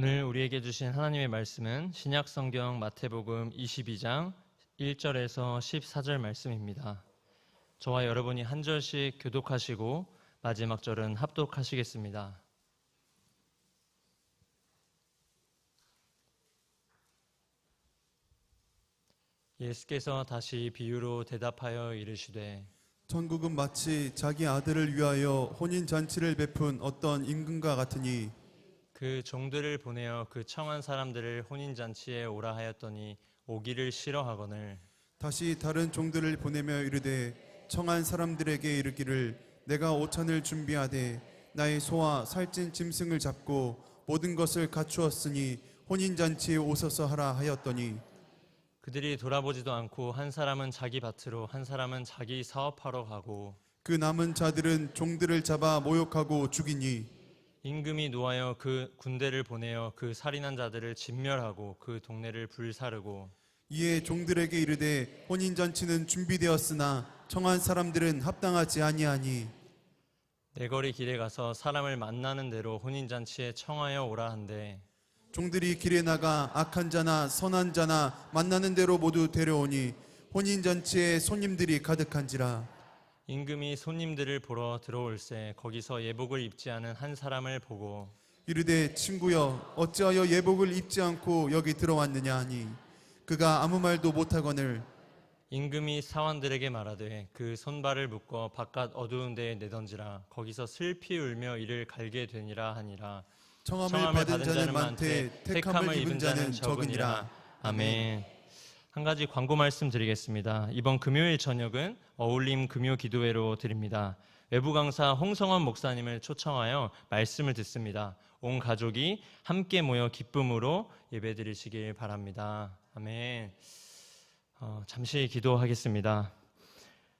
오늘 우리에게 주신 하나님의 말씀은 신약성경 마태복음 22장 1절에서 14절 말씀입니다. 저와 여러분이 한 절씩 교독하시고 마지막 절은 합독하시겠습니다. 예수께서 다시 비유로 대답하여 이르시되 천국은 마치 자기 아들을 위하여 혼인잔치를 베푼 어떤 임금과 같으니 그 종들을 보내어 그 청한 사람들을 혼인잔치에 오라 하였더니 오기를 싫어하거늘 다시 다른 종들을 보내며 이르되 청한 사람들에게 이르기를 내가 오찬을 준비하되 나의 소와 살찐 짐승을 잡고 모든 것을 갖추었으니 혼인잔치에 오소서 하라 하였더니 그들이 돌아보지도 않고 한 사람은 자기 밭으로 한 사람은 자기 사업하러 가고 그 남은 자들은 종들을 잡아 모욕하고 죽이니 임금이 노하여 그 군대를 보내어 그 살인한 자들을 진멸하고 그 동네를 불사르고 이에 종들에게 이르되 혼인잔치는 준비되었으나 청한 사람들은 합당하지 아니하니 내거리 길에 가서 사람을 만나는 대로 혼인잔치에 청하여 오라 한대 종들이 길에 나가 악한 자나 선한 자나 만나는 대로 모두 데려오니 혼인잔치에 손님들이 가득한지라. 임금이 손님들을 보러 들어올새 거기서 예복을 입지 않은 한 사람을 보고 이르되 친구여 어찌하여 예복을 입지 않고 여기 들어왔느냐 하니 그가 아무 말도 못하거늘 임금이 사환들에게 말하되 그 손발을 묶어 바깥 어두운 데에 내던지라 거기서 슬피 울며 이를 갈게 되니라 하니라. 청함을 받은 자는 많되 택함을 입은 자는 적으니라. 아멘. 한 가지 광고 말씀 드리겠습니다. 이번 금요일 저녁은 어울림 금요 기도회로 드립니다. 외부 강사 홍성원 목사님을 초청하여 말씀을 듣습니다. 온 가족이 함께 모여 기쁨으로 예배 드리시길 바랍니다. 아멘. 잠시 기도하겠습니다.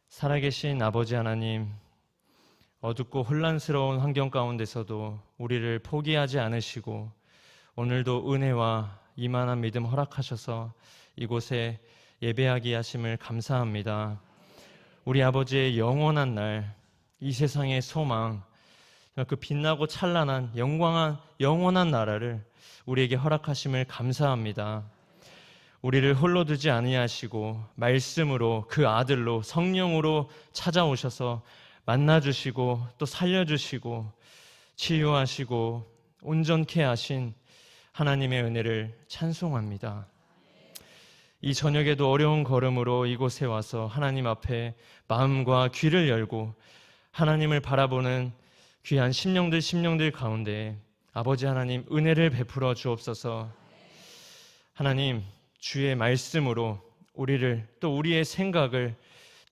살아계신 아버지 하나님, 어둡고 혼란스러운 환경 가운데서도 우리를 포기하지 않으시고 오늘도 은혜와 이만한 믿음 허락하셔서 이곳에 예배하게 하심을 감사합니다. 우리 아버지의 영원한 날, 이 세상의 소망, 그 빛나고 찬란한 영원한 나라를 우리에게 허락하심을 감사합니다. 우리를 홀로 두지 아니하시고 말씀으로 그 아들로 성령으로 찾아오셔서 만나주시고 또 살려주시고 치유하시고 온전케 하신 하나님의 은혜를 찬송합니다. 이 저녁에도 어려운 걸음으로 이곳에 와서 하나님 앞에 마음과 귀를 열고 하나님을 바라보는 귀한 심령들 가운데 아버지 하나님 은혜를 베풀어 주옵소서. 하나님 주의 말씀으로 우리를 또 우리의 생각을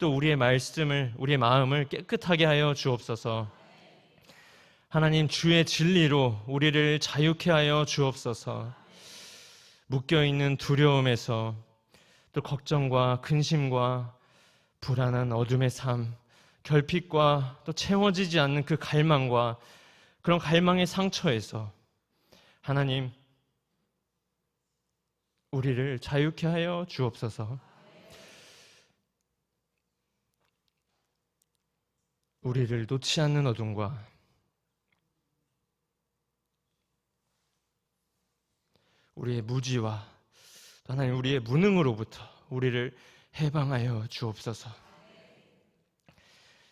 또 우리의 말씀을 우리의 마음을 깨끗하게 하여 주옵소서. 하나님 주의 진리로 우리를 자유케 하여 주옵소서. 묶여있는 두려움에서 또 걱정과 근심과 불안한 어둠의 삶, 결핍과 또 채워지지 않는 그 갈망과 그런 갈망의 상처에서 하나님 우리를 자유케 하여 주옵소서. 우리를 놓지 않는 어둠과 우리의 무지와 하나님 우리의 무능으로부터 우리를 해방하여 주옵소서.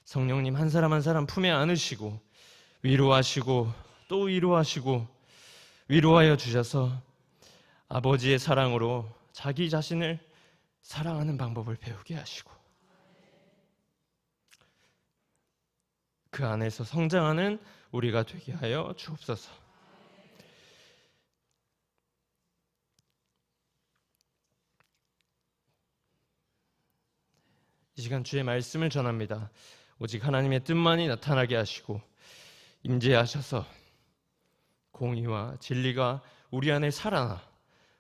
성령님 한 사람 한 사람 품에 안으시고 위로하시고 또 위로하시고 위로하여 주셔서 아버지의 사랑으로 자기 자신을 사랑하는 방법을 배우게 하시고 그 안에서 성장하는 우리가 되게 하여 주옵소서. 이 시간 주의 말씀을 전합니다. 오직 하나님의 뜻만이 나타나게 하시고 임재하셔서 공의와 진리가 우리 안에 살아나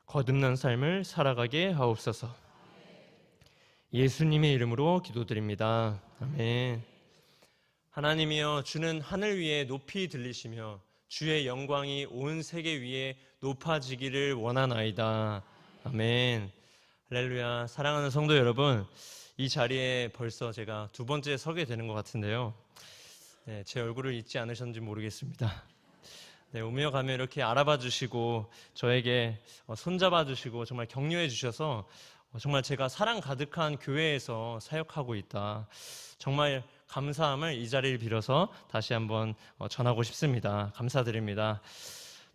거듭난 삶을 살아가게 하옵소서. 예수님의 이름으로 기도드립니다. 아멘. 하나님이여 주는 하늘 위에 높이 들리시며 주의 영광이 온 세계 위에 높아지기를 원하나이다. 아멘. 할렐루야. 사랑하는 성도 여러분, 이 자리에 벌써 제가 두 번째 서게 되는 것 같은데요. 제 얼굴을 잊지 않으셨는지 모르겠습니다. 네, 오며 가며 이렇게 알아봐 주시고 저에게 손잡아 주시고 정말 격려해 주셔서 정말 제가 사랑 가득한 교회에서 사역하고 있다. 정말 감사함을 이 자리를 빌어서 다시 한번 전하고 싶습니다. 감사드립니다.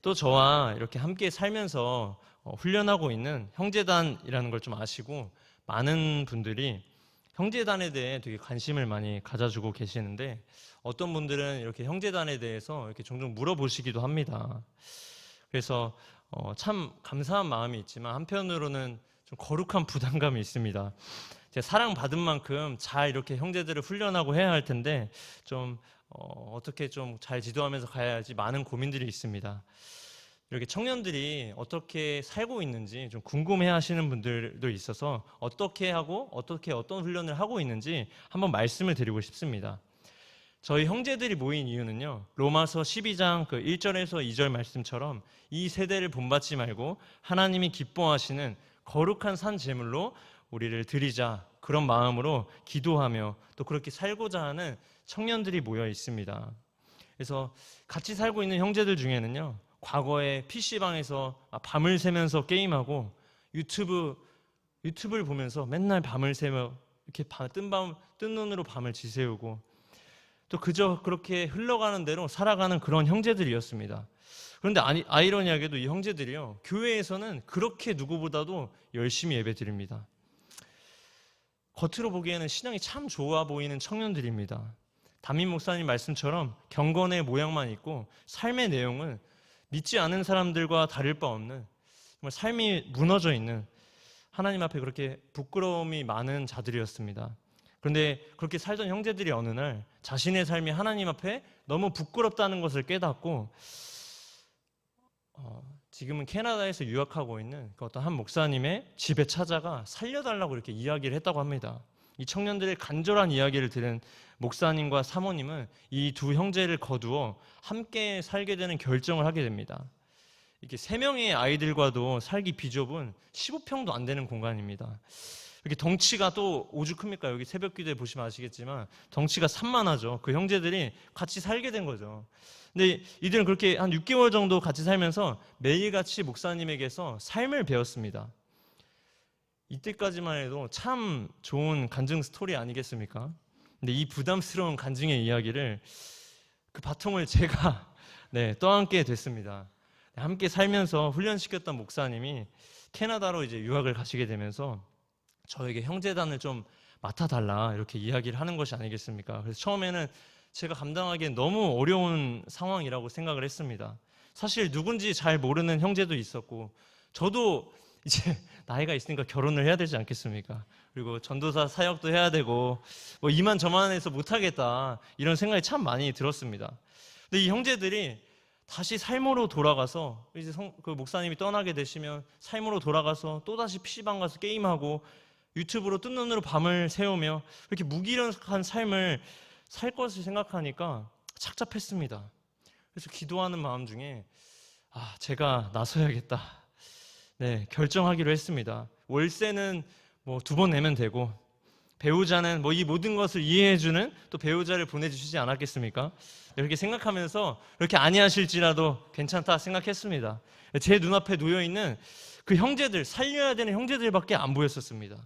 또 저와 이렇게 함께 살면서 훈련하고 있는 형제단이라는 걸 좀 아시고 많은 분들이 형제단에 대해 되게 관심을 많이 가져주고 계시는데 어떤 분들은 이렇게 형제단에 대해서 이렇게 종종 물어보시기도 합니다. 그래서 참 감사한 마음이 있지만 한편으로는 좀 거룩한 부담감이 있습니다. 제가 사랑받은 만큼 잘 이렇게 형제들을 훈련하고 해야 할 텐데 좀 어떻게 좀 잘 지도하면서 가야 할지 많은 고민들이 있습니다. 이렇게 청년들이 어떻게 살고 있는지 좀 궁금해 하시는 분들도 있어서 어떻게 하고 어떤 훈련을 하고 있는지 한번 말씀을 드리고 싶습니다. 저희 형제들이 모인 이유는요, 로마서 12장 그 1절에서 2절 말씀처럼 이 세대를 본받지 말고 하나님이 기뻐하시는 거룩한 산 제물로 우리를 드리자, 그런 마음으로 기도하며 또 그렇게 살고자 하는 청년들이 모여 있습니다. 그래서 같이 살고 있는 형제들 중에는요, 과거에 PC방에서 밤을 새면서 게임하고 유튜브를 보면서 맨날 밤을 새며 이렇게 뜬 눈으로 밤을 지새우고 또 그저 그렇게 흘러가는 대로 살아가는 그런 형제들이었습니다. 그런데 아이러니하게도 이 형제들이요, 교회에서는 그렇게 누구보다도 열심히 예배드립니다. 겉으로 보기에는 신앙이 참 좋아 보이는 청년들입니다. 담임 목사님 말씀처럼 경건의 모양만 있고 삶의 내용은 믿지 않은 사람들과 다를 바 없는 정말 삶이 무너져 있는 하나님 앞에 그렇게 부끄러움이 많은 자들이었습니다. 그런데 그렇게 살던 형제들이 어느 날 자신의 삶이 하나님 앞에 너무 부끄럽다는 것을 깨닫고 지금은 캐나다에서 유학하고 있는 그 어떤 한 목사님의 집에 찾아가 살려달라고 이렇게 이야기를 했다고 합니다. 이 청년들의 간절한 이야기를 들은 목사님과 사모님은 이 두 형제를 거두어 함께 살게 되는 결정을 하게 됩니다. 이렇게 3명의 아이들과도 살기 비좁은 15평도 안 되는 공간입니다. 이렇게 덩치가 또 오죽 큽니까? 여기 새벽 기도에 보시면 아시겠지만 덩치가 산만하죠. 그 형제들이 같이 살게 된 거죠. 근데 이들은 그렇게 한 6개월 정도 같이 살면서 매일같이 목사님에게서 삶을 배웠습니다. 이때까지만 해도 참 좋은 간증 스토리 아니겠습니까? 근데 이 부담스러운 간증의 이야기를 그 바통을 제가 떠안게 됐습니다. 함께 살면서 훈련시켰던 목사님이 캐나다로 이제 유학을 가시게 되면서 저에게 형제단을 좀 맡아달라 이렇게 이야기를 하는 것이 아니겠습니까? 그래서 처음에는 제가 감당하기엔 너무 어려운 상황이라고 생각을 했습니다. 사실 누군지 잘 모르는 형제도 있었고 저도 이제 나이가 있으니까 결혼을 해야 되지 않겠습니까? 그리고 전도사 사역도 해야 되고 뭐 이만저만 해서 못하겠다 이런 생각이 참 많이 들었습니다. 근데 이 형제들이 다시 삶으로 돌아가서 이제 그 목사님이 떠나게 되시면 삶으로 돌아가서 또다시 PC방 가서 게임하고 유튜브로 뜬 눈으로 밤을 새우며 이렇게 무기력한 삶을 살 것을 생각하니까 착잡했습니다. 그래서 기도하는 마음 중에 제가 나서야겠다. 결정하기로 했습니다. 월세는 뭐 2번 내면 되고 배우자는 뭐 이 모든 것을 이해해주는 또 배우자를 보내주시지 않았겠습니까? 이렇게 생각하면서 이렇게 아니하실지라도 괜찮다 생각했습니다. 제 눈앞에 놓여있는 그 형제들, 살려야 되는 형제들밖에 안 보였었습니다.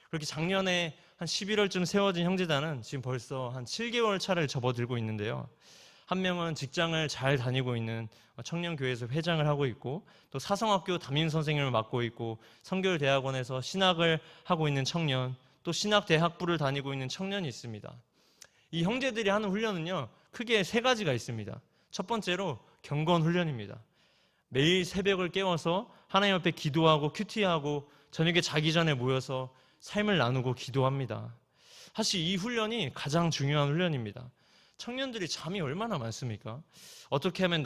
그렇게 작년에 한 11월쯤 세워진 형제단은 지금 벌써 한 7개월 차를 접어들고 있는데요. 한 명은 직장을 잘 다니고 있는 청년교회에서 회장을 하고 있고 또 사성학교 담임선생님을 맡고 있고 성결대학원에서 신학을 하고 있는 청년, 또 신학대학부를 다니고 있는 청년이 있습니다. 이 형제들이 하는 훈련은요, 크게 3가지가 있습니다. 첫 번째로 경건훈련입니다. 매일 새벽을 깨워서 하나님 앞에 기도하고 큐티하고 저녁에 자기 전에 모여서 삶을 나누고 기도합니다. 사실 이 훈련이 가장 중요한 훈련입니다. 청년들이 잠이 얼마나 많습니까? 어떻게 하면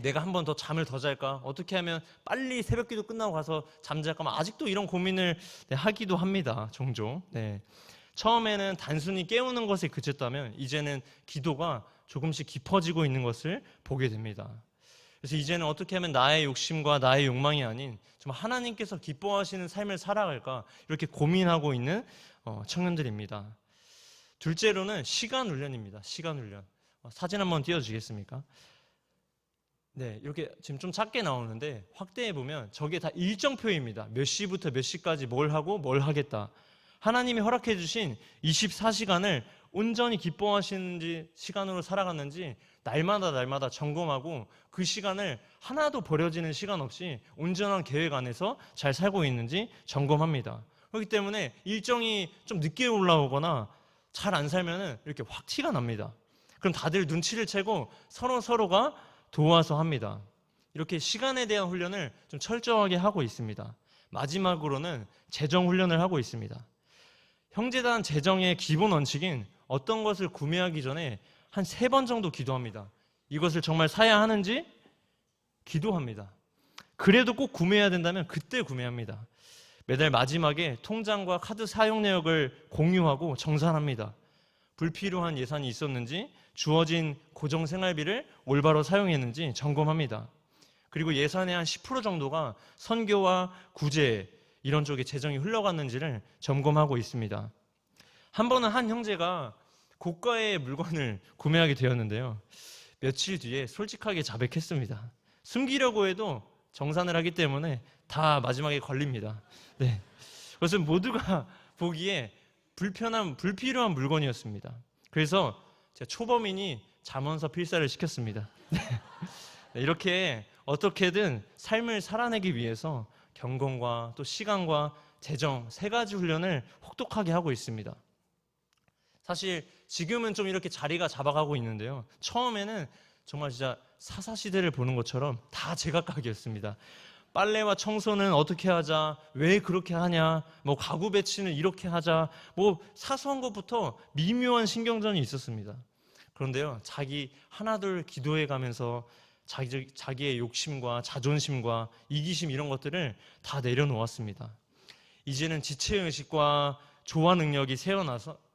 내가 한 번 더 잠을 더 잘까? 어떻게 하면 빨리 새벽 기도 끝나고 가서 잠잘까? 아직도 이런 고민을 하기도 합니다. 종종. 처음에는 단순히 깨우는 것에 그쳤다면 이제는 기도가 조금씩 깊어지고 있는 것을 보게 됩니다. 그래서 이제는 어떻게 하면 나의 욕심과 나의 욕망이 아닌 정말 하나님께서 기뻐하시는 삶을 살아갈까? 이렇게 고민하고 있는 청년들입니다. 둘째로는 시간 훈련입니다. 시간 훈련. 사진 한번 띄워주시겠습니까? 네, 이렇게 지금 좀 작게 나오는데 확대해 보면 저게 다 일정표입니다. 몇 시부터 몇 시까지 뭘 하고 뭘 하겠다. 하나님이 허락해 주신 24시간을 온전히 기뻐하시는지 시간으로 살아갔는지 날마다 점검하고 그 시간을 하나도 버려지는 시간 없이 온전한 계획 안에서 잘 살고 있는지 점검합니다. 그렇기 때문에 일정이 좀 늦게 올라오거나 잘 안 살면은 이렇게 확 티가 납니다. 그럼 다들 눈치를 채고 서로가 도와서 합니다. 이렇게 시간에 대한 훈련을 좀 철저하게 하고 있습니다. 마지막으로는 재정 훈련을 하고 있습니다. 형제단 재정의 기본 원칙인 어떤 것을 구매하기 전에 한 3번 정도 기도합니다. 이것을 정말 사야 하는지 기도합니다. 그래도 꼭 구매해야 된다면 그때 구매합니다. 매달 마지막에 통장과 카드 사용 내역을 공유하고 정산합니다. 불필요한 예산이 있었는지 주어진 고정 생활비를 올바로 사용했는지 점검합니다. 그리고 예산의 한 10% 정도가 선교와 구제 이런 쪽에 재정이 흘러갔는지를 점검하고 있습니다. 한 번은 한 형제가 고가의 물건을 구매하게 되었는데요. 며칠 뒤에 솔직하게 자백했습니다. 숨기려고 해도 정산을 하기 때문에 다 마지막에 걸립니다. 네. 그것은 모두가 보기에 불필요한 물건이었습니다. 그래서 제가 초범이니 잠언서 필사를 시켰습니다. 네. 이렇게 어떻게든 삶을 살아내기 위해서 경건과 또 시간과 재정 3가지 훈련을 혹독하게 하고 있습니다. 사실 지금은 좀 이렇게 자리가 잡아가고 있는데요. 처음에는 정말 진짜 사사시대를 보는 것처럼 다 제각각이었습니다. 빨래와 청소는 어떻게 하자, 왜 그렇게 하냐, 뭐 가구 배치는 이렇게 하자, 뭐 사소한 것부터 미묘한 신경전이 있었습니다. 그런데요, 자기 하나둘 기도해 가면서 자기의 욕심과 자존심과 이기심 이런 것들을 다 내려놓았습니다. 이제는 지체의식과 조화 능력이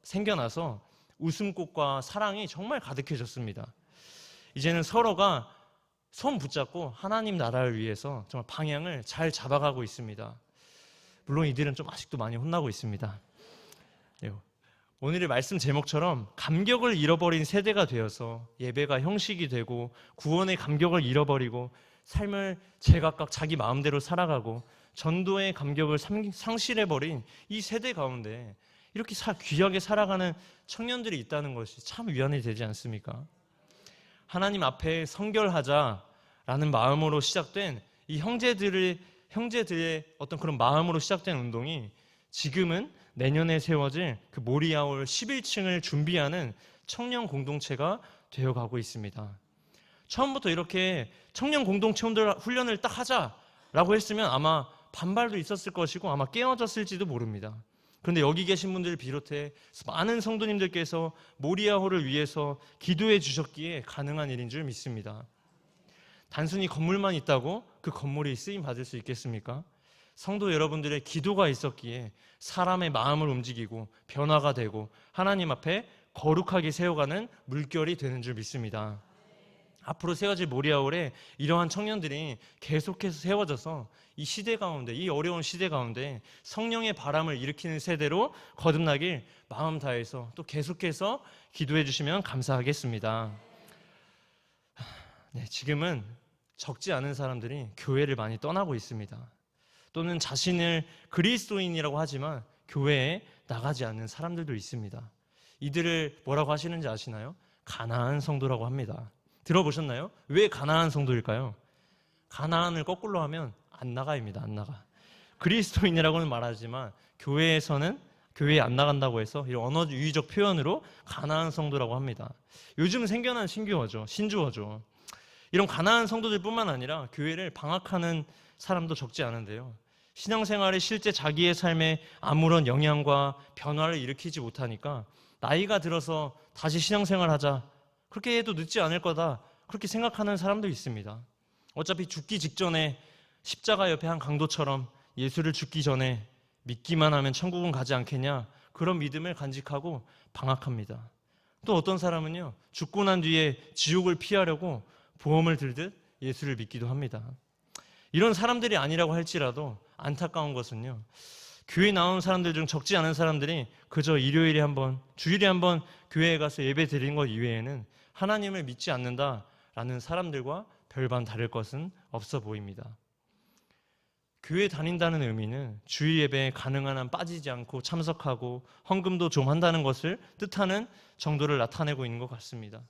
생겨나서 웃음꽃과 사랑이 정말 가득해졌습니다. 이제는 서로가 손 붙잡고 하나님 나라를 위해서 정말 방향을 잘 잡아가고 있습니다. 물론 이들은 좀 아직도 많이 혼나고 있습니다. 오늘의 말씀 제목처럼 감격을 잃어버린 세대가 되어서 예배가 형식이 되고 구원의 감격을 잃어버리고 삶을 제각각 자기 마음대로 살아가고 전도의 감격을 상실해버린 이 세대 가운데 이렇게 귀하게 살아가는 청년들이 있다는 것이 참 위안이 되지 않습니까? 하나님 앞에 성결하자라는 마음으로 시작된 이 형제들의 어떤 그런 마음으로 시작된 운동이 지금은 내년에 세워질 그 모리아올 11층을 준비하는 청년 공동체가 되어가고 있습니다. 처음부터 이렇게 청년 공동체 훈련을 딱 하자라고 했으면 아마 반발도 있었을 것이고 아마 깨어졌을지도 모릅니다. 그런데 여기 계신 분들을 비롯해 많은 성도님들께서 모리아홀을 위해서 기도해 주셨기에 가능한 일인 줄 믿습니다. 단순히 건물만 있다고 그 건물이 쓰임 받을 수 있겠습니까? 성도 여러분들의 기도가 있었기에 사람의 마음을 움직이고 변화가 되고 하나님 앞에 거룩하게 세워가는 물결이 되는 줄 믿습니다. 앞으로 세워질 모리아홀에 이러한 청년들이 계속해서 세워져서 이 시대 가운데, 이 어려운 시대 가운데 성령의 바람을 일으키는 세대로 거듭나길 마음 다해서 또 계속해서 기도해 주시면 감사하겠습니다. 네, 지금은 적지 않은 사람들이 교회를 많이 떠나고 있습니다. 또는 자신을 그리스도인이라고 하지만 교회에 나가지 않는 사람들도 있습니다. 이들을 뭐라고 하시는지 아시나요? 가나안 성도라고 합니다. 들어보셨나요? 왜 가나안 성도일까요? 가나안을 거꾸로 하면 안 나가입니다. 안 나가. 그리스도인이라고는 말하지만 교회에 안 나간다고 해서 이런 언어 유의적 표현으로 가나안 성도라고 합니다. 요즘 생겨난 신주어죠. 이런 가나안 성도들뿐만 아니라 교회를 방학하는 사람도 적지 않은데요. 신앙생활에 실제 자기의 삶에 아무런 영향과 변화를 일으키지 못하니까 나이가 들어서 다시 신앙생활하자, 그렇게 해도 늦지 않을 거다, 그렇게 생각하는 사람도 있습니다. 어차피 죽기 직전에 십자가 옆에 한 강도처럼 예수를 죽기 전에 믿기만 하면 천국은 가지 않겠냐, 그런 믿음을 간직하고 방학합니다. 또 어떤 사람은요, 죽고 난 뒤에 지옥을 피하려고 보험을 들듯 예수를 믿기도 합니다. 이런 사람들이 아니라고 할지라도 안타까운 것은요, 교회 나온 사람들 중 적지 않은 사람들이 그저 일요일에 한번, 주일에 한번 교회에 가서 예배 드리는 것 이외에는 하나님을 믿지 않는다라는 사람들과 별반 다를 것은 없어 보입니다. 교회 다닌다는 의미는 주일 예배에 가능한 한 빠지지 않고 참석하고 헌금도 좀 한다는 것을 뜻하는 정도를 나타내고 있는 것 같습니다.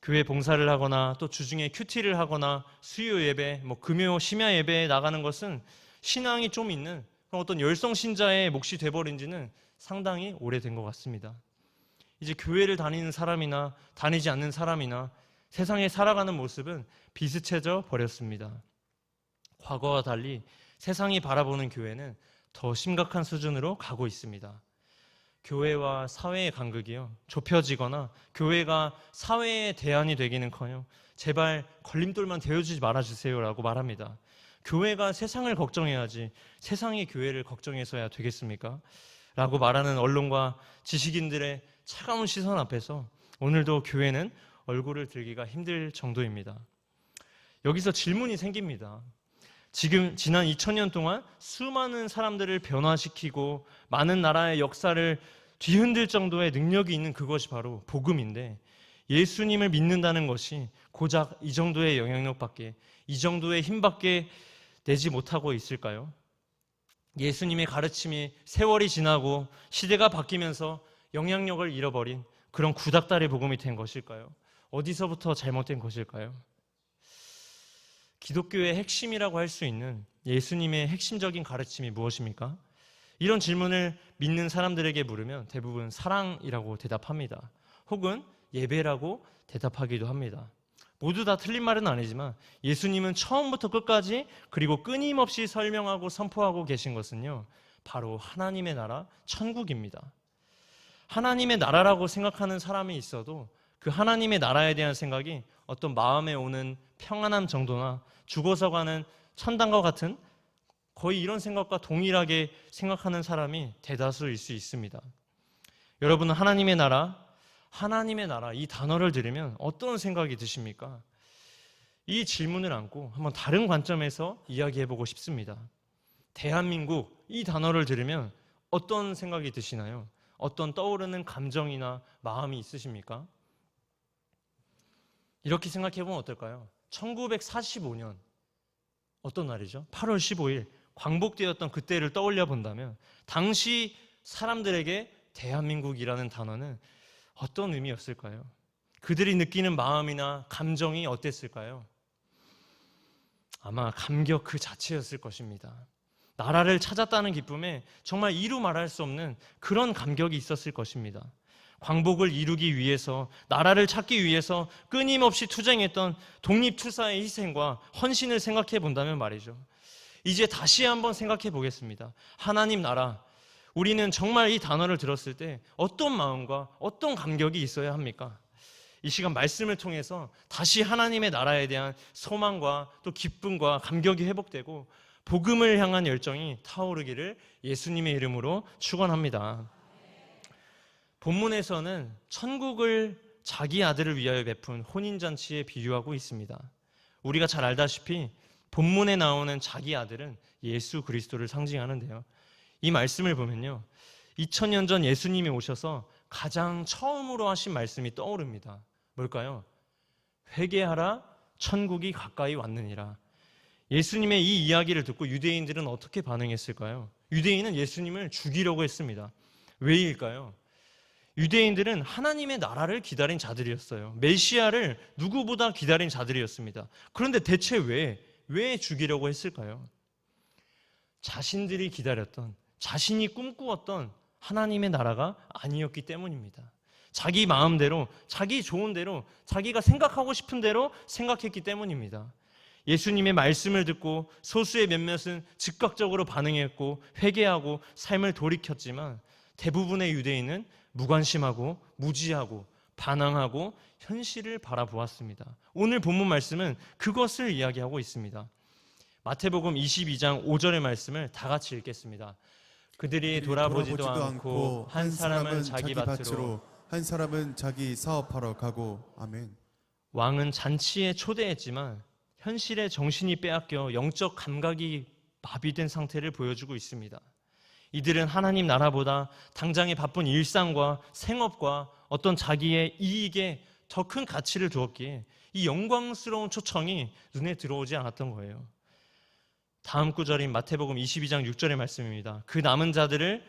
교회 봉사를 하거나 또 주중에 큐티를 하거나 수요 예배, 금요 심야 예배에 나가는 것은 신앙이 좀 있는 어떤 열성 신자의 몫이 돼버린 지는 상당히 오래된 것 같습니다. 이제 교회를 다니는 사람이나 다니지 않는 사람이나 세상에 살아가는 모습은 비슷해져 버렸습니다. 과거와 달리 세상이 바라보는 교회는 더 심각한 수준으로 가고 있습니다. 교회와 사회의 간극이요, 좁혀지거나 교회가 사회의 대안이 되기는커녕 제발 걸림돌만 되어주지 말아주세요라고 말합니다. 교회가 세상을 걱정해야지 세상이 교회를 걱정해서야 되겠습니까? 라고 말하는 언론과 지식인들의 차가운 시선 앞에서 오늘도 교회는 얼굴을 들기가 힘들 정도입니다. 여기서 질문이 생깁니다. 지금 지난 2000년 동안 수많은 사람들을 변화시키고 많은 나라의 역사를 뒤흔들 정도의 능력이 있는 그것이 바로 복음인데, 예수님을 믿는다는 것이 고작 이 정도의 영향력밖에, 이 정도의 힘밖에 내지 못하고 있을까요? 예수님의 가르침이 세월이 지나고 시대가 바뀌면서 영향력을 잃어버린 그런 구닥다리 복음이 된 것일까요? 어디서부터 잘못된 것일까요? 기독교의 핵심이라고 할 수 있는 예수님의 핵심적인 가르침이 무엇입니까? 이런 질문을 믿는 사람들에게 물으면 대부분 사랑이라고 대답합니다. 혹은 예배라고 대답하기도 합니다. 모두 다 틀린 말은 아니지만 예수님은 처음부터 끝까지 그리고 끊임없이 설명하고 선포하고 계신 것은요, 바로 하나님의 나라, 천국입니다. 하나님의 나라라고 생각하는 사람이 있어도 그 하나님의 나라에 대한 생각이 어떤 마음에 오는 평안함 정도나 죽어서 가는 천당과 같은 거의 이런 생각과 동일하게 생각하는 사람이 대다수일 수 있습니다. 여러분은 하나님의 나라 이 단어를 들으면 어떤 생각이 드십니까? 이 질문을 안고 한번 다른 관점에서 이야기해보고 싶습니다. 대한민국 이 단어를 들으면 어떤 생각이 드시나요? 어떤 떠오르는 감정이나 마음이 있으십니까? 이렇게 생각해보면 어떨까요? 1945년 어떤 날이죠? 8월 15일 광복되었던 그때를 떠올려 본다면 당시 사람들에게 대한민국이라는 단어는 어떤 의미였을까요? 그들이 느끼는 마음이나 감정이 어땠을까요? 아마 감격 그 자체였을 것입니다. 나라를 찾았다는 기쁨에 정말 이루 말할 수 없는 그런 감격이 있었을 것입니다. 광복을 이루기 위해서, 나라를 찾기 위해서 끊임없이 투쟁했던 독립투사의 희생과 헌신을 생각해 본다면 말이죠. 이제 다시 한번 생각해 보겠습니다. 하나님 나라, 우리는 정말 이 단어를 들었을 때 어떤 마음과 어떤 감격이 있어야 합니까? 이 시간 말씀을 통해서 다시 하나님의 나라에 대한 소망과 또 기쁨과 감격이 회복되고 복음을 향한 열정이 타오르기를 예수님의 이름으로 축원합니다. 본문에서는 천국을 자기 아들을 위하여 베푼 혼인잔치에 비유하고 있습니다. 우리가 잘 알다시피 본문에 나오는 자기 아들은 예수 그리스도를 상징하는데요. 이 말씀을 보면요, 2000년 전 예수님이 오셔서 가장 처음으로 하신 말씀이 떠오릅니다. 뭘까요? 회개하라, 천국이 가까이 왔느니라. 예수님의 이 이야기를 듣고 유대인들은 어떻게 반응했을까요? 유대인은 예수님을 죽이려고 했습니다. 왜일까요? 유대인들은 하나님의 나라를 기다린 자들이었어요. 메시아를 누구보다 기다린 자들이었습니다. 그런데 대체 왜 죽이려고 했을까요? 자신들이 기다렸던, 자신이 꿈꾸었던 하나님의 나라가 아니었기 때문입니다. 자기 마음대로, 자기 좋은 대로, 자기가 생각하고 싶은 대로 생각했기 때문입니다. 예수님의 말씀을 듣고 소수의 몇몇은 즉각적으로 반응했고 회개하고 삶을 돌이켰지만 대부분의 유대인은 무관심하고 무지하고 반항하고 현실을 바라보았습니다. 오늘 본문 말씀은 그것을 이야기하고 있습니다. 마태복음 22장 5절의 말씀을 다 같이 읽겠습니다. 그들이 돌아보지도 않고 한 사람은 자기 밭으로 한 사람은 자기 사업하러 가고. 아멘. 왕은 잔치에 초대했지만 현실에 정신이 빼앗겨 영적 감각이 마비된 상태를 보여주고 있습니다. 이들은 하나님 나라보다 당장의 바쁜 일상과 생업과 어떤 자기의 이익에 더 큰 가치를 두었기에 이 영광스러운 초청이 눈에 들어오지 않았던 거예요. 다음 구절인 마태복음 22장 6절의 말씀입니다. 그 남은 자들을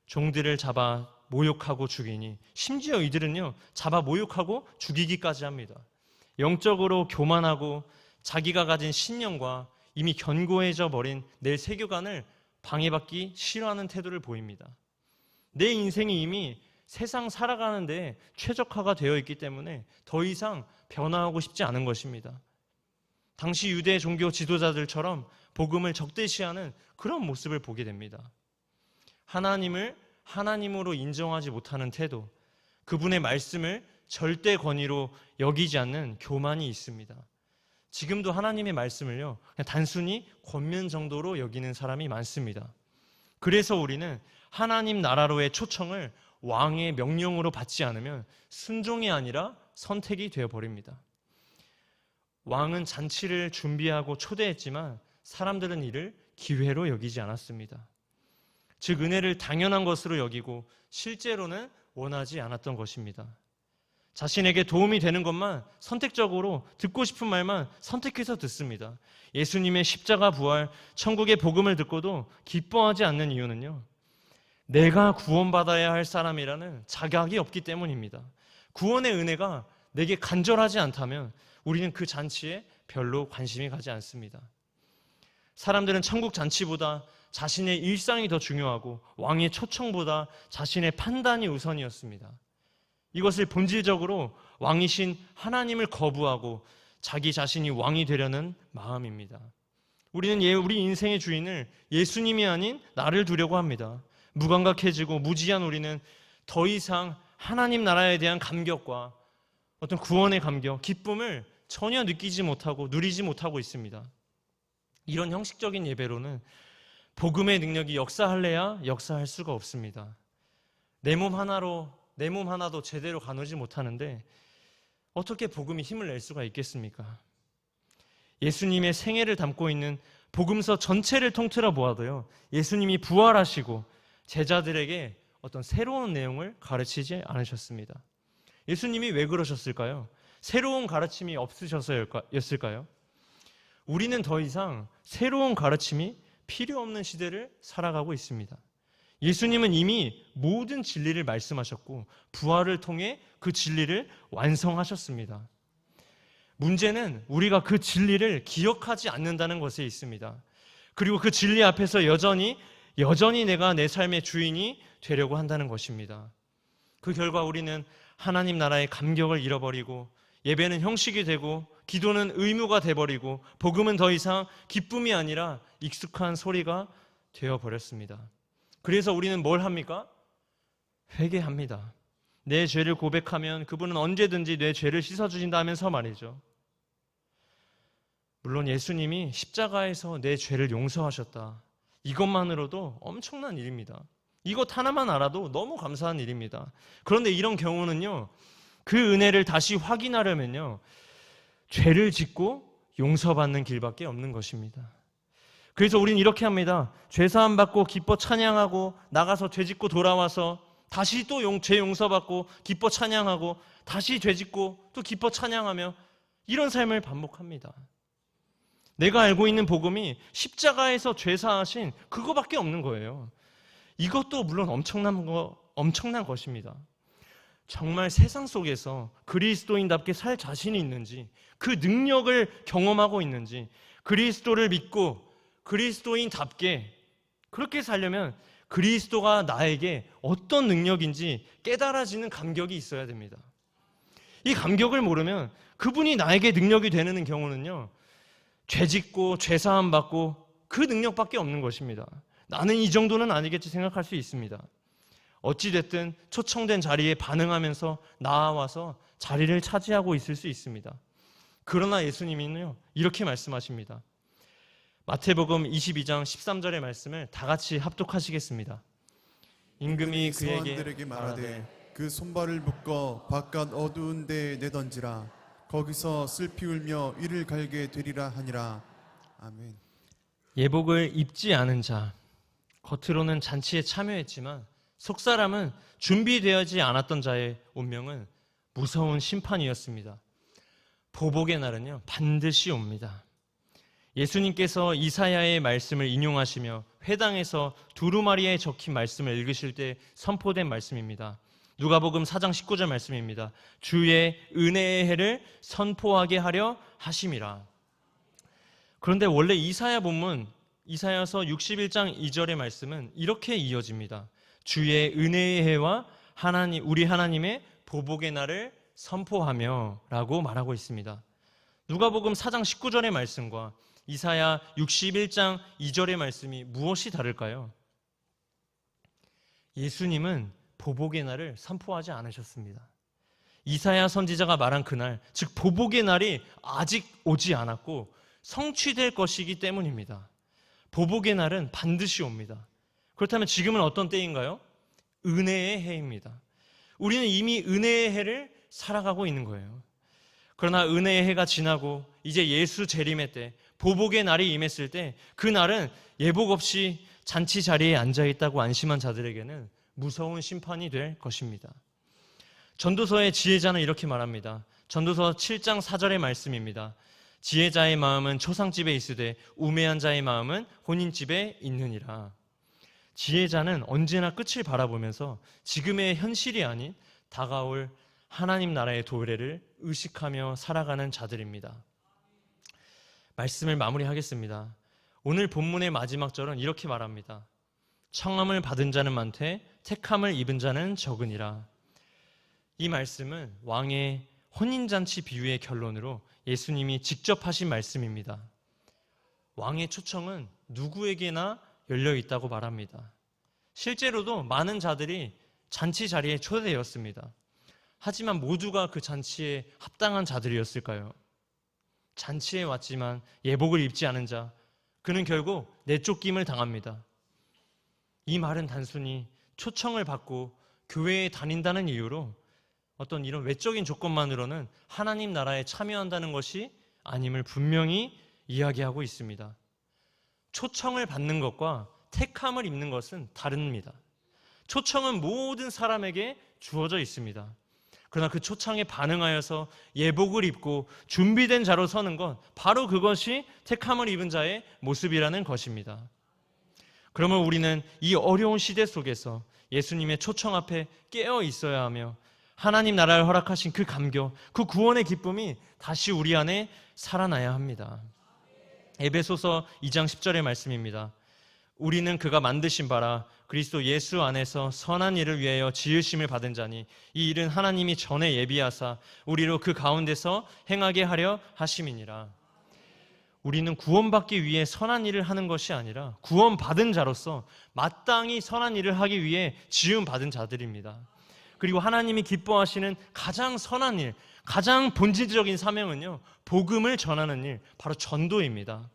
종들을 잡아 모욕하고 죽이니, 심지어 이들은요 잡아 모욕하고 죽이기까지 합니다. 영적으로 교만하고 자기가 가진 신념과 이미 견고해져 버린 내 세계관을 방해받기 싫어하는 태도를 보입니다. 내 인생이 이미 세상 살아가는데 최적화가 되어 있기 때문에 더 이상 변화하고 싶지 않은 것입니다. 당시 유대 종교 지도자들처럼 복음을 적대시하는 그런 모습을 보게 됩니다. 하나님을 하나님으로 인정하지 못하는 태도, 그분의 말씀을 절대 권위로 여기지 않는 교만이 있습니다. 지금도 하나님의 말씀을요 그냥 단순히 권면 정도로 여기는 사람이 많습니다. 그래서 우리는 하나님 나라로의 초청을 왕의 명령으로 받지 않으면 순종이 아니라 선택이 되어버립니다. 왕은 잔치를 준비하고 초대했지만 사람들은 이를 기회로 여기지 않았습니다. 즉 은혜를 당연한 것으로 여기고 실제로는 원하지 않았던 것입니다. 자신에게 도움이 되는 것만 선택적으로 듣고 싶은 말만 선택해서 듣습니다. 예수님의 십자가 부활, 천국의 복음을 듣고도 기뻐하지 않는 이유는요, 내가 구원받아야 할 사람이라는 자각이 없기 때문입니다. 구원의 은혜가 내게 간절하지 않다면 우리는 그 잔치에 별로 관심이 가지 않습니다. 사람들은 천국 잔치보다 자신의 일상이 더 중요하고 왕의 초청보다 자신의 판단이 우선이었습니다. 이것을 본질적으로 왕이신 하나님을 거부하고 자기 자신이 왕이 되려는 마음입니다. 우리는 우리 인생의 주인을 예수님이 아닌 나를 두려고 합니다. 무감각해지고 무지한 우리는 더 이상 하나님 나라에 대한 감격과 어떤 구원의 감격, 기쁨을 전혀 느끼지 못하고 누리지 못하고 있습니다. 이런 형식적인 예배로는 복음의 능력이 역사할래야 역사할 수가 없습니다. 내 몸 하나도 제대로 가누지 못하는데 어떻게 복음이 힘을 낼 수가 있겠습니까? 예수님의 생애를 담고 있는 복음서 전체를 통틀어 보아도요, 예수님이 부활하시고 제자들에게 어떤 새로운 내용을 가르치지 않으셨습니다. 예수님이 왜 그러셨을까요? 새로운 가르침이 없으셔서였을까요? 우리는 더 이상 새로운 가르침이 필요 없는 시대를 살아가고 있습니다. 예수님은 이미 모든 진리를 말씀하셨고 부활을 통해 그 진리를 완성하셨습니다. 문제는 우리가 그 진리를 기억하지 않는다는 것에 있습니다. 그리고 그 진리 앞에서 여전히 내가 내 삶의 주인이 되려고 한다는 것입니다. 그 결과 우리는 하나님 나라의 감격을 잃어버리고 예배는 형식이 되고 기도는 의무가 돼버리고 복음은 더 이상 기쁨이 아니라 익숙한 소리가 되어버렸습니다. 그래서 우리는 뭘 합니까? 회개합니다. 내 죄를 고백하면 그분은 언제든지 내 죄를 씻어주신다면서 말이죠. 물론 예수님이 십자가에서 내 죄를 용서하셨다. 이것만으로도 엄청난 일입니다. 이것 하나만 알아도 너무 감사한 일입니다. 그런데 이런 경우는요, 그 은혜를 다시 확인하려면요, 죄를 짓고 용서받는 길밖에 없는 것입니다. 그래서 우리는 이렇게 합니다. 죄사함 받고 기뻐 찬양하고 나가서 죄 짓고 돌아와서 다시 또 죄 용서받고 기뻐 찬양하고 다시 죄 짓고 또 기뻐 찬양하며 이런 삶을 반복합니다. 내가 알고 있는 복음이 십자가에서 죄사하신 그거밖에 없는 거예요. 이것도 물론 엄청난 것입니다. 정말 세상 속에서 그리스도인답게 살 자신이 있는지, 그 능력을 경험하고 있는지, 그리스도를 믿고 그리스도인답게 그렇게 살려면 그리스도가 나에게 어떤 능력인지 깨달아지는 감격이 있어야 됩니다. 이 감격을 모르면 그분이 나에게 능력이 되는 경우는요, 죄짓고 죄사함 받고 그 능력밖에 없는 것입니다. 나는 이 정도는 아니겠지 생각할 수 있습니다. 어찌됐든 초청된 자리에 반응하면서 나와서 자리를 차지하고 있을 수 있습니다. 그러나 예수님은요, 이렇게 말씀하십니다. 마태복음 22장 13절의 말씀을 다 같이 합독하시겠습니다. 임금이 그에게 서원들에게 말하되 그 손발을 묶어 바깥 어두운 데에 내던지라. 거기서 슬피 울며 이를 갈게 되리라 하니라. 아멘. 예복을 입지 않은 자, 겉으로는 잔치에 참여했지만 속사람은 준비되어지 않았던 자의 운명은 무서운 심판이었습니다. 보복의 날은요, 반드시 옵니다. 예수님께서 이사야의 말씀을 인용하시며 회당에서 두루마리에 적힌 말씀을 읽으실 때 선포된 말씀입니다. 누가복음 4장 19절 말씀입니다. 주의 은혜의 해를 선포하게 하려 하심이라. 그런데 원래 이사야 본문 이사야서 61장 2절의 말씀은 이렇게 이어집니다. 주의 은혜의 해와 우리 하나님의 보복의 날을 선포하며 라고 말하고 있습니다. 누가복음 4장 19절의 말씀과 이사야 61장 2절의 말씀이 무엇이 다를까요? 예수님은 보복의 날을 선포하지 않으셨습니다. 이사야 선지자가 말한 그날, 즉 보복의 날이 아직 오지 않았고 성취될 것이기 때문입니다. 보복의 날은 반드시 옵니다. 그렇다면 지금은 어떤 때인가요? 은혜의 해입니다. 우리는 이미 은혜의 해를 살아가고 있는 거예요. 그러나 은혜의 해가 지나고 이제 예수 재림의 때, 보복의 날이 임했을 때 그 날은 예복 없이 잔치 자리에 앉아있다고 안심한 자들에게는 무서운 심판이 될 것입니다. 전도서의 지혜자는 이렇게 말합니다. 전도서 7장 4절의 말씀입니다. 지혜자의 마음은 초상집에 있으되 우매한 자의 마음은 혼인집에 있느니라. 지혜자는 언제나 끝을 바라보면서 지금의 현실이 아닌 다가올 하나님 나라의 도래를 의식하며 살아가는 자들입니다. 말씀을 마무리하겠습니다. 오늘 본문의 마지막 절은 이렇게 말합니다. 청함을 받은 자는 많되 택함을 입은 자는 적으니라. 이 말씀은 왕의 혼인잔치 비유의 결론으로 예수님이 직접 하신 말씀입니다. 왕의 초청은 누구에게나 열려 있다고 말합니다. 실제로도 많은 자들이 잔치 자리에 초대되었습니다. 하지만 모두가 그 잔치에 합당한 자들이었을까요? 잔치에 왔지만 예복을 입지 않은 자, 그는 결국 내쫓김을 당합니다. 이 말은 단순히 초청을 받고 교회에 다닌다는 이유로 어떤 이런 외적인 조건만으로는 하나님 나라에 참여한다는 것이 아님을 분명히 이야기하고 있습니다. 초청을 받는 것과 택함을 입는 것은 다릅니다. 초청은 모든 사람에게 주어져 있습니다. 그러나 그 초청에 반응하여서 예복을 입고 준비된 자로 서는 것, 바로 그것이 택함을 입은 자의 모습이라는 것입니다. 그러면 우리는 이 어려운 시대 속에서 예수님의 초청 앞에 깨어 있어야 하며 하나님 나라를 허락하신 그 감격, 그 구원의 기쁨이 다시 우리 안에 살아나야 합니다. 에베소서 2장 10절의 말씀입니다. 우리는 그가 만드신 바라 그리스도 예수 안에서 선한 일을 위하여 지으심을 받은 자니 이 일은 하나님이 전에 예비하사 우리로 그 가운데서 행하게 하려 하심이니라. 우리는 구원받기 위해 선한 일을 하는 것이 아니라 구원받은 자로서 마땅히 선한 일을 하기 위해 지음받은 자들입니다. 그리고 하나님이 기뻐하시는 가장 선한 일, 가장 본질적인 사명은요, 복음을 전하는 일, 바로 전도입니다.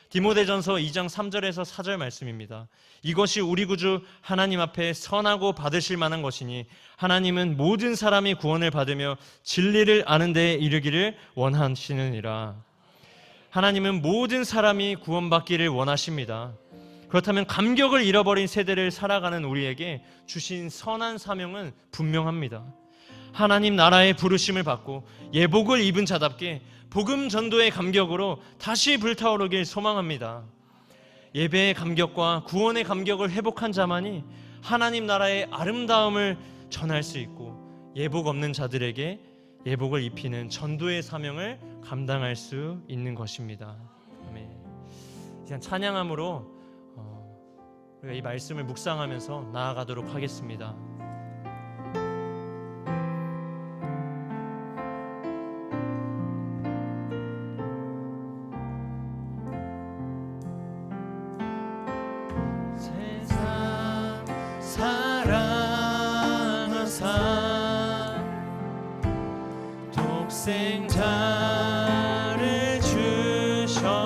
디모데전서 2장 3절에서 4절 말씀입니다. 이것이 우리 구주 하나님 앞에 선하고 받으실 만한 것이니 하나님은 모든 사람이 구원을 받으며 진리를 아는 데에 이르기를 원하시느니라. 하나님은 모든 사람이 구원받기를 원하십니다. 그렇다면 감격을 잃어버린 세대를 살아가는 우리에게 주신 선한 사명은 분명합니다. 하나님 나라의 부르심을 받고 예복을 입은 자답게 복음 전도의 감격으로 다시 불타오르길 소망합니다. 예배의 감격과 구원의 감격을 회복한 자만이 하나님 나라의 아름다움을 전할 수 있고 예복 없는 자들에게 예복을 입히는 전도의 사명을 감당할 수 있는 것입니다. 아멘. 이제 찬양함으로 우리가 이 말씀을 묵상하면서 나아가도록 하겠습니다. 세상 사랑하사 독생자를 주셔서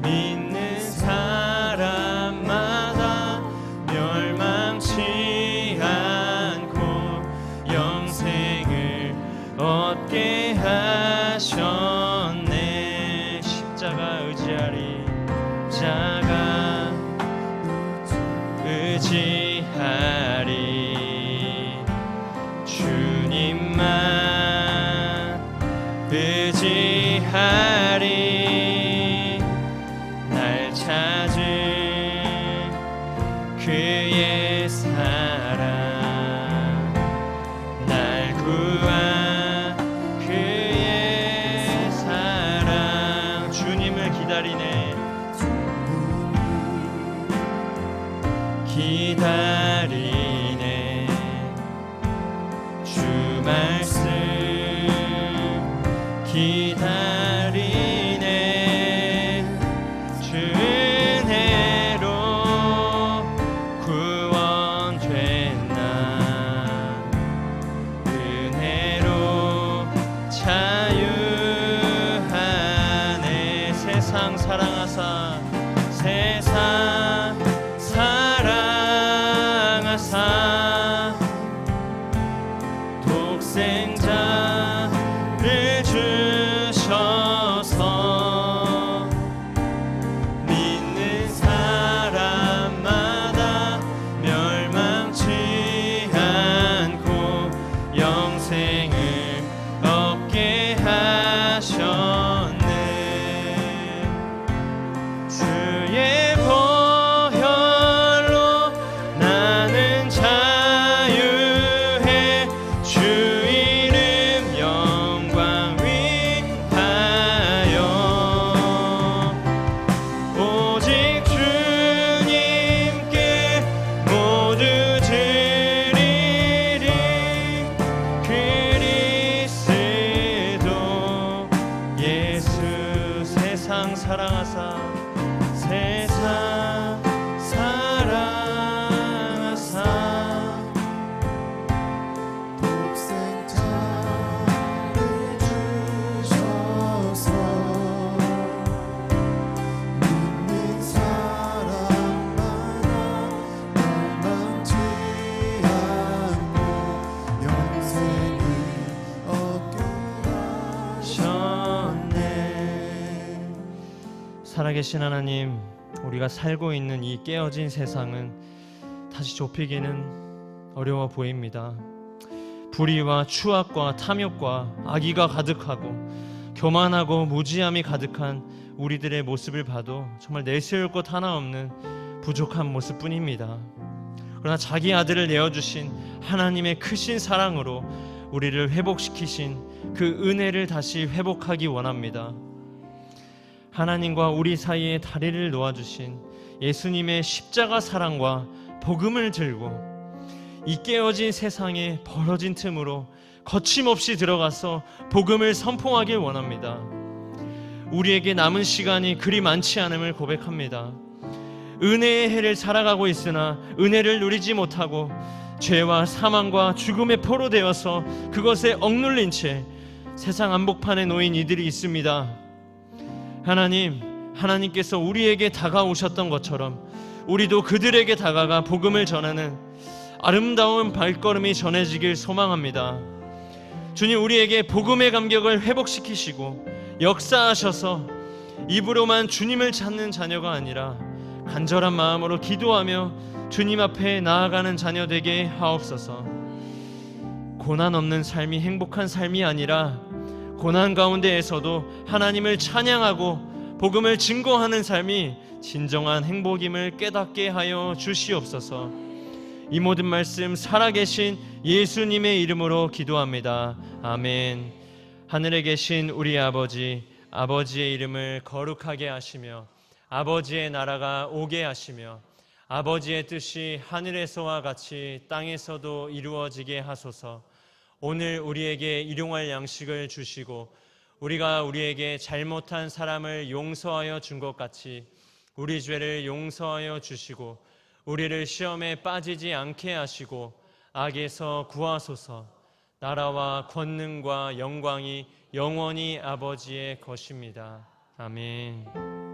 믿는 사람마다 멸망치 않고 영생을 얻게 하셨네. 십자가 의지하리, 십자가 의지하리. 그의 사랑 날 구한 그의 사랑 주님을 기다리네 기다리네 주 말씀 기다리네 주 은혜로 구원된 나 은혜로 자유하네 세상 사랑하사 세상 사랑하사 독생자를 주셔서 믿는 사람마다 멸망치 않고 영생을 얻게 하셨네 주의 보혈로 나는 자유해 주 이름 영광 위하여 오직 주님께 모두 드리리 그리스도 예수 세상 사랑하사 세상 사랑하사 독생자를 주셔서 믿는 사람마다 멸망치 않고 영생을 얻게 하셨네 살아계신 하나님 우리가 살고 있는 이 깨어진 세상은 다시 좁히기는 어려워 보입니다. 불의와 추악과 탐욕과 악의가 가득하고 교만하고 무지함이 가득한 우리들의 모습을 봐도 정말 내세울 것 하나 없는 부족한 모습뿐입니다. 그러나 자기 아들을 내어주신 하나님의 크신 사랑으로 우리를 회복시키신 그 은혜를 다시 회복하기 원합니다. 하나님과 우리 사이에 다리를 놓아주신 예수님의 십자가 사랑과 복음을 들고 이 깨어진 세상에 벌어진 틈으로 거침없이 들어가서 복음을 선포하길 원합니다. 우리에게 남은 시간이 그리 많지 않음을 고백합니다. 은혜의 해를 살아가고 있으나 은혜를 누리지 못하고 죄와 사망과 죽음의 포로 되어서 그것에 억눌린 채 세상 한복판에 놓인 이들이 있습니다. 하나님께서 우리에게 다가오셨던 것처럼 우리도 그들에게 다가가 복음을 전하는 아름다운 발걸음이 전해지길 소망합니다. 주님 우리에게 복음의 감격을 회복시키시고 역사하셔서 입으로만 주님을 찾는 자녀가 아니라 간절한 마음으로 기도하며 주님 앞에 나아가는 자녀 되게 하옵소서. 고난 없는 삶이 행복한 삶이 아니라 고난 가운데에서도 하나님을 찬양하고 복음을 증거하는 삶이 진정한 행복임을 깨닫게 하여 주시옵소서. 이 모든 말씀 살아계신 예수님의 이름으로 기도합니다. 아멘. 하늘에 계신 우리 아버지, 아버지의 이름을 거룩하게 하시며 아버지의 나라가 오게 하시며 아버지의 뜻이 하늘에서와 같이 땅에서도 이루어지게 하소서. 오늘 우리에게 일용할 양식을 주시고 우리가 우리에게 잘못한 사람을 용서하여 준 것 같이 우리 죄를 용서하여 주시고 우리를 시험에 빠지지 않게 하시고 악에서 구하소서. 나라와 권능과 영광이 영원히 아버지의 것입니다. 아멘.